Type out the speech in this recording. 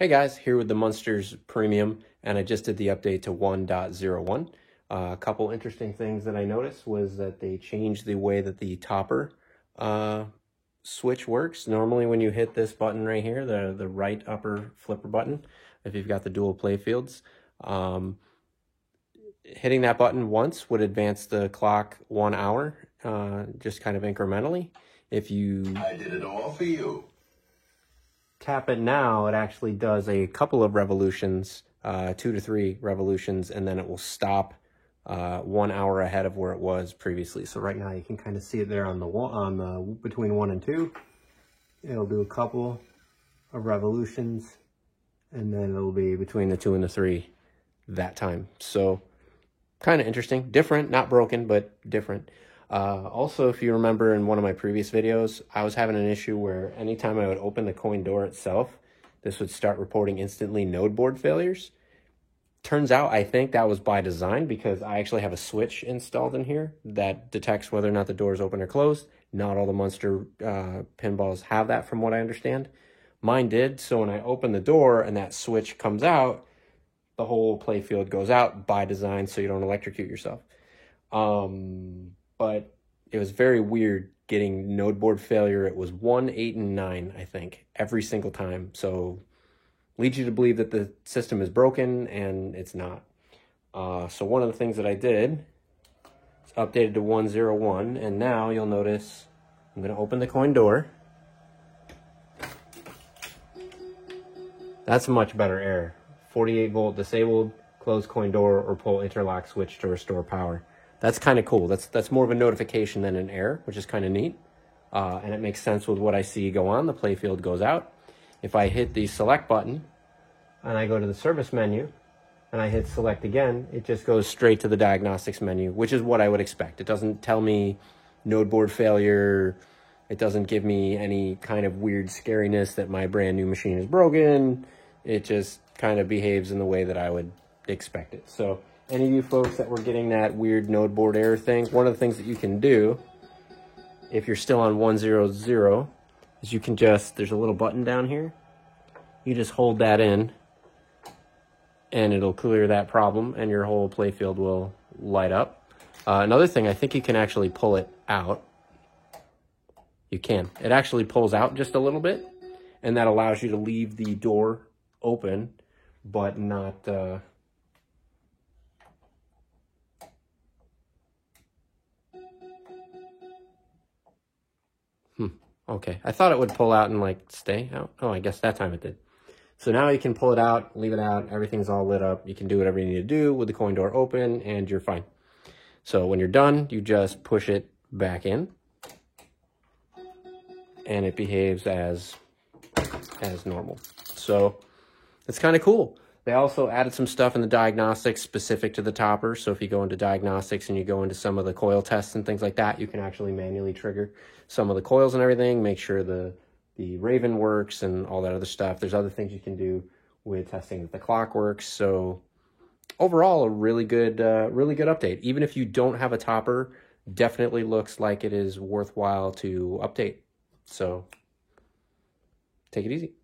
Hey guys, here with the Munsters Premium, and I just did the update to 1.01. A couple interesting things that I noticed was that they changed the way that the topper switch works. Normally when you hit this button right here, the right upper flipper button, if you've got the dual play fields, hitting that button once would advance the clock 1 hour, just kind of incrementally. If you I did it all for you. Tap it now, it actually does a couple of revolutions, 2 to 3 revolutions, and then it will stop 1 hour ahead of where it was previously. So right now you can kind of see it there on the between 1 and 2. It'll do a couple of revolutions, and then it'll be between the 2 and the 3 that time. So kind of interesting, different, not broken, but different. Also, if you remember in one of my previous videos, I was having an issue where anytime I would open the coin door itself, this would start reporting instantly node board failures. Turns out, I think that was by design because I actually have a switch installed in here that detects whether or not the door is open or closed. Not all the Munster pinballs have that from what I understand. Mine did, so when I open the door and that switch comes out, the whole play field goes out by design so you don't electrocute yourself. But it was very weird getting node board failure. It was 1, 8, and 9, I think, every single time. So leads you to believe that the system is broken, and it's not. So one of the things that I did is updated to 1.01, and now you'll notice I'm going to open the coin door. That's a much better error. 48 volt disabled, close coin door, or pull interlock switch to restore power. That's kind of cool. That's more of a notification than an error, which is kind of neat. And it makes sense with what I see go on. The playfield goes out. If I hit the select button and I go to the service menu and I hit select again, it just goes straight to the diagnostics menu, which is what I would expect. It doesn't tell me node board failure. It doesn't give me any kind of weird scariness that my brand new machine is broken. It just kind of behaves in the way that I would expect it. So any of you folks that were getting that weird node board error thing, one of the things that you can do if you're still on 1.0.0 is you can just, there's a little button down here. You just hold that in and it'll clear that problem and your whole playfield will light up. Another thing, I think you can actually pull it out. You can. It actually pulls out just a little bit, and that allows you to leave the door open, but not... Okay, I thought it would pull out and like stay out. Oh, I guess that time it did. So now you can pull it out, leave it out, everything's all lit up. You can do whatever you need to do with the coin door open and you're fine. So when you're done, you just push it back in and it behaves as normal. So it's kind of cool. They also added some stuff in the diagnostics specific to the topper. So if you go into diagnostics and you go into some of the coil tests and things like that, you can actually manually trigger some of the coils and everything, make sure the Raven works and all that other stuff. There's other things you can do with testing that the clock works. So overall, a really good update. Even if you don't have a topper, definitely looks like it is worthwhile to update. So take it easy.